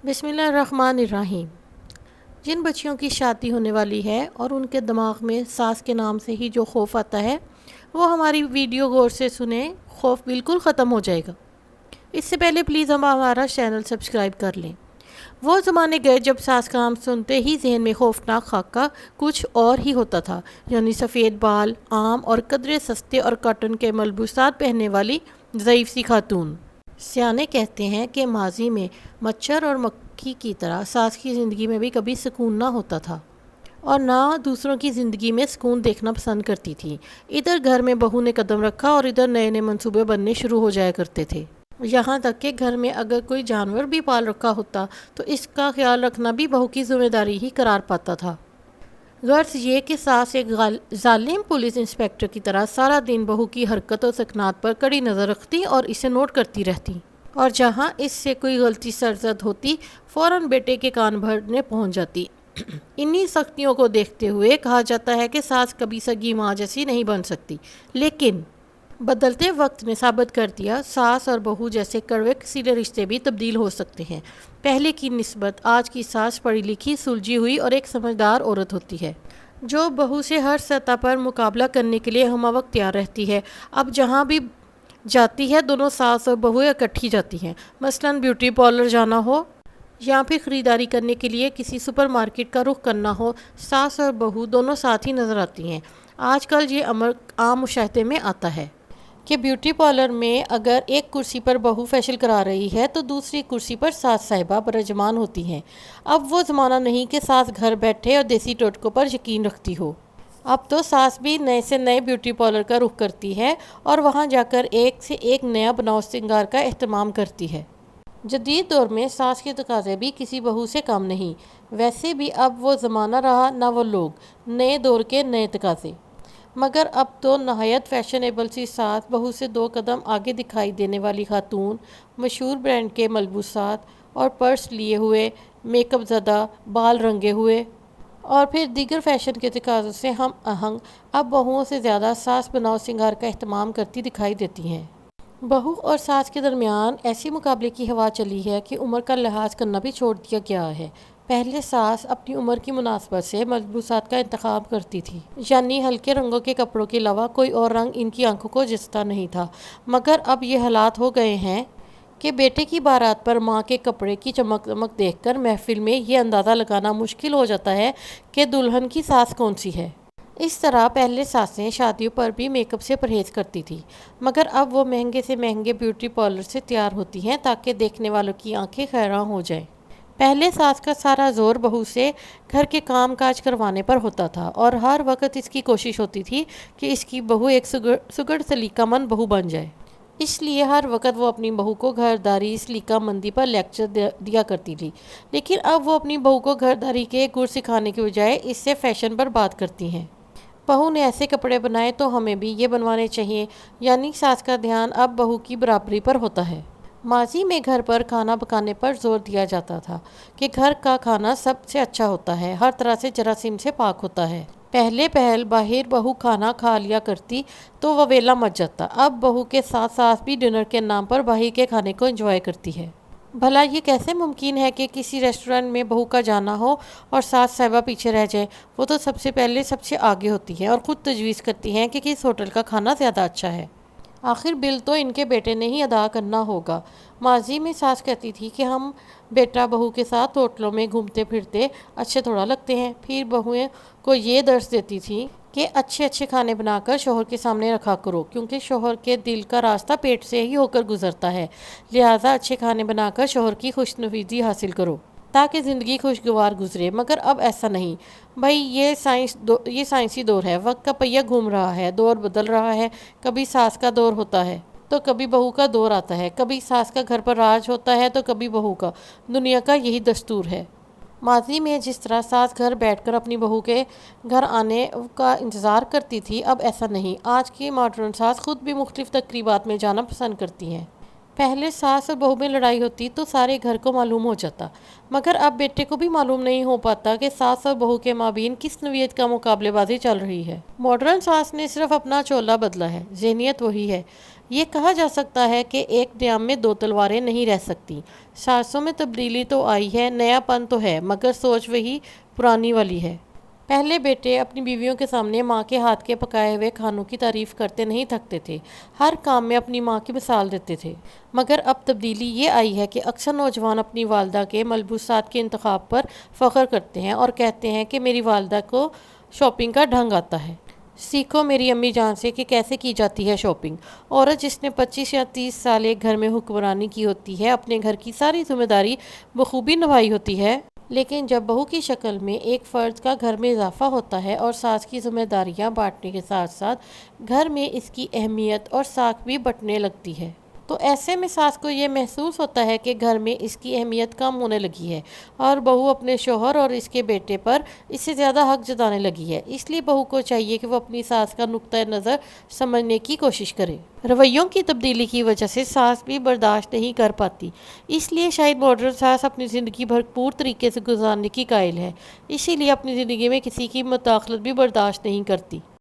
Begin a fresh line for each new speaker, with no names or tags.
بسم اللہ الرحمن الرحیم۔ جن بچیوں کی شادی ہونے والی ہے اور ان کے دماغ میں ساس کے نام سے ہی جو خوف آتا ہے وہ ہماری ویڈیو غور سے سنیں، خوف بالکل ختم ہو جائے گا۔ اس سے پہلے پلیز ہمارا چینل سبسکرائب کر لیں۔ وہ زمانے گئے جب ساس کا نام سنتے ہی ذہن میں خوفناک خاکہ کچھ اور ہی ہوتا تھا، یعنی سفید بال، عام اور قدرے سستے اور کاٹن کے ملبوسات پہننے والی ضعیف سی خاتون۔ سیانے کہتے ہیں کہ ماضی میں مچھر اور مکھی کی طرح ساس کی زندگی میں بھی کبھی سکون نہ ہوتا تھا اور نہ دوسروں کی زندگی میں سکون دیکھنا پسند کرتی تھی۔ ادھر گھر میں بہو نے قدم رکھا اور ادھر نئے نئے منصوبے بننے شروع ہو جایا کرتے تھے، یہاں تک کہ گھر میں اگر کوئی جانور بھی پال رکھا ہوتا تو اس کا خیال رکھنا بھی بہو کی ذمہ داری ہی قرار پاتا تھا۔ غرض یہ کہ ساس ایک ظالم پولیس انسپکٹر کی طرح سارا دن بہو کی حرکت و سکنات پر کڑی نظر رکھتی اور اسے نوٹ کرتی رہتی، اور جہاں اس سے کوئی غلطی سرزد ہوتی فوراً بیٹے کے کان بھرنے پہنچ جاتی۔ انہی سختیوں کو دیکھتے ہوئے کہا جاتا ہے کہ ساس کبھی سگی ماں جیسی نہیں بن سکتی، لیکن بدلتے وقت نے ثابت کر دیا ساس اور بہو جیسے کڑوے کسیلے رشتے بھی تبدیل ہو سکتے ہیں۔ پہلے کی نسبت آج کی ساس پڑھی لکھی، سلجھی ہوئی اور ایک سمجھدار عورت ہوتی ہے جو بہو سے ہر سطح پر مقابلہ کرنے کے لیے ہمہ وقت تیار رہتی ہے۔ اب جہاں بھی جاتی ہے دونوں ساس اور بہو اکٹھی جاتی ہیں، مثلاً بیوٹی پارلر جانا ہو یا پھر خریداری کرنے کے لیے کسی سپر مارکیٹ کا رخ کرنا ہو، ساس اور بہو دونوں ساتھ ہی نظر آتی ہیں۔ آج کل یہ امر عام مشاہدے میں آتا ہے کہ بیوٹی پارلر میں اگر ایک کرسی پر بہو فیشل کرا رہی ہے تو دوسری کرسی پر ساس صاحبہ برجمان ہوتی ہیں۔ اب وہ زمانہ نہیں کہ ساس گھر بیٹھے اور دیسی ٹوٹکوں پر یقین رکھتی ہو۔ اب تو ساس بھی نئے سے نئے بیوٹی پارلر کا رخ کرتی ہے اور وہاں جا کر ایک سے ایک نیا بناؤ سنگار کا اہتمام کرتی ہے۔ جدید دور میں ساس کے تقاضے بھی کسی بہو سے کم نہیں۔ ویسے بھی اب وہ زمانہ رہا نہ وہ لوگ، نئے دور کے نئے تقاضے۔ مگر اب تو نہایت فیشنیبل سی ساس، بہو سے 2 قدم آگے دکھائی دینے والی خاتون، مشہور برانڈ کے ملبوسات اور پرس لیے ہوئے، میک اپ زدہ، بال رنگے ہوئے اور پھر دیگر فیشن کے تقاضوں سے ہم آہنگ اب بہوؤں سے زیادہ ساس بناؤ سنگار کا اہتمام کرتی دکھائی دیتی ہیں۔ بہو اور ساس کے درمیان ایسی مقابلے کی ہوا چلی ہے کہ عمر کا لحاظ کرنا بھی چھوڑ دیا گیا ہے۔ پہلے ساس اپنی عمر کی مناسبت سے ملبوسات کا انتخاب کرتی تھی، یعنی ہلکے رنگوں کے کپڑوں کے علاوہ کوئی اور رنگ ان کی آنکھوں کو جچتا نہیں تھا۔ مگر اب یہ حالات ہو گئے ہیں کہ بیٹے کی بارات پر ماں کے کپڑے کی چمک دمک دیکھ کر محفل میں یہ اندازہ لگانا مشکل ہو جاتا ہے کہ دلہن کی ساس کون سی ہے۔ اس طرح پہلے ساسیں شادیوں پر بھی میک اپ سے پرہیز کرتی تھی، مگر اب وہ مہنگے سے مہنگے بیوٹی پارلر سے تیار ہوتی ہیں تاکہ دیکھنے والوں کی آنکھیں خیراں ہو جائیں۔ پہلے ساس کا سارا زور بہو سے گھر کے کام کاج کروانے پر ہوتا تھا اور ہر وقت اس کی کوشش ہوتی تھی کہ اس کی بہو ایک سگڑ سلیقہ مند بہو بن جائے۔ اس لیے ہر وقت وہ اپنی بہو کو گھرداری سلیقہ مندی پر لیکچر دیا کرتی تھی، لیکن اب وہ اپنی بہو کو گھرداری کے گر سکھانے کے بجائے اس سے فیشن پر بات کرتی ہیں۔ بہو نے ایسے کپڑے بنائے تو ہمیں بھی یہ بنوانے چاہیے، یعنی ساس کا دھیان اب بہو کی برابری پر ہوتا ہے۔ ماضی میں گھر پر کھانا پکانے پر زور دیا جاتا تھا کہ گھر کا کھانا سب سے اچھا ہوتا ہے، ہر طرح سے جراثیم سے پاک ہوتا ہے۔ پہل باہر بہو کھانا کھا لیا کرتی تو وہ ویلا مچ جاتا۔ اب بہو کے ساتھ ساس بھی ڈنر کے نام پر باہر کے کھانے کو انجوائے کرتی ہے۔ بھلا یہ کیسے ممکن ہے کہ کسی ریسٹورینٹ میں بہو کا جانا ہو اور ساس صاحبہ پیچھے رہ جائے؟ وہ تو سب سے پہلے سب سے آگے ہوتی ہیں اور خود تجویز کرتی ہیں کہ کس ہوٹل کا کھانا زیادہ اچھا ہے۔ آخر بل تو ان کے بیٹے نے ہی ادا کرنا ہوگا۔ ماضی میں ساس کہتی تھی کہ ہم بیٹا بہو کے ساتھ ہوٹلوں میں گھومتے پھرتے اچھے تھوڑا لگتے ہیں، پھر بہویں کو یہ درس دیتی تھی کہ اچھے اچھے کھانے بنا کر شوہر کے سامنے رکھا کرو، کیونکہ شوہر کے دل کا راستہ پیٹ سے ہی ہو کر گزرتا ہے، لہٰذا اچھے کھانے بنا کر شوہر کی خوش نصیبی حاصل کرو تاکہ زندگی خوشگوار گزرے۔ مگر اب ایسا نہیں بھائی، یہ سائنسی دور ہے، وقت کا پہیہ گھوم رہا ہے، دور بدل رہا ہے۔ کبھی ساس کا دور ہوتا ہے تو کبھی بہو کا دور آتا ہے، کبھی ساس کا گھر پر راج ہوتا ہے تو کبھی بہو کا۔ دنیا کا یہی دستور ہے۔ ماضی میں جس طرح ساس گھر بیٹھ کر اپنی بہو کے گھر آنے کا انتظار کرتی تھی، اب ایسا نہیں۔ آج کی ماڈرن ساس خود بھی مختلف تقریبات میں جانا پسند کرتی ہیں۔ پہلے ساس اور بہو میں لڑائی ہوتی تو سارے گھر کو معلوم ہو جاتا، مگر اب بیٹے کو بھی معلوم نہیں ہو پاتا کہ ساس اور بہو کے مابین کس نوعیت کا مقابلے بازی چل رہی ہے۔ ماڈرن ساس نے صرف اپنا چولہا بدلا ہے، ذہنیت وہی ہے۔ یہ کہا جا سکتا ہے کہ ایک نیام میں دو تلواریں نہیں رہ سکتی۔ ساسوں میں تبدیلی تو آئی ہے، نیا پن تو ہے، مگر سوچ وہی پرانی والی ہے۔ پہلے بیٹے اپنی بیویوں کے سامنے ماں کے ہاتھ کے پکائے ہوئے کھانوں کی تعریف کرتے نہیں تھکتے تھے، ہر کام میں اپنی ماں کی مثال دیتے تھے۔ مگر اب تبدیلی یہ آئی ہے کہ اکثر نوجوان اپنی والدہ کے ملبوسات کے انتخاب پر فخر کرتے ہیں اور کہتے ہیں کہ میری والدہ کو شاپنگ کا ڈھنگ آتا ہے۔ سیکھو میری امی جان سے کہ کیسے کی جاتی ہے شاپنگ۔ عورت جس نے 25 یا 30 سال ایک گھر میں حکمرانی کی ہوتی ہے، اپنے گھر کی ساری ذمہ داری بخوبی نبھائی ہوتی ہے، لیکن جب بہو کی شکل میں ایک فرد کا گھر میں اضافہ ہوتا ہے اور ساس کی ذمہ داریاں بانٹنے کے ساتھ ساتھ گھر میں اس کی اہمیت اور ساکھ بھی بڑھنے لگتی ہے، تو ایسے میں ساس کو یہ محسوس ہوتا ہے کہ گھر میں اس کی اہمیت کم ہونے لگی ہے اور بہو اپنے شوہر اور اس کے بیٹے پر اس سے زیادہ حق جتانے لگی ہے۔ اس لیے بہو کو چاہیے کہ وہ اپنی ساس کا نقطۂ نظر سمجھنے کی کوشش کرے۔ رویوں کی تبدیلی کی وجہ سے ساس بھی برداشت نہیں کر پاتی، اس لیے شاید ماڈرن ساس اپنی زندگی بھرپور طریقے سے گزارنے کی قائل ہے، اسی لیے اپنی زندگی میں کسی کی مداخلت بھی برداشت نہیں کرتی۔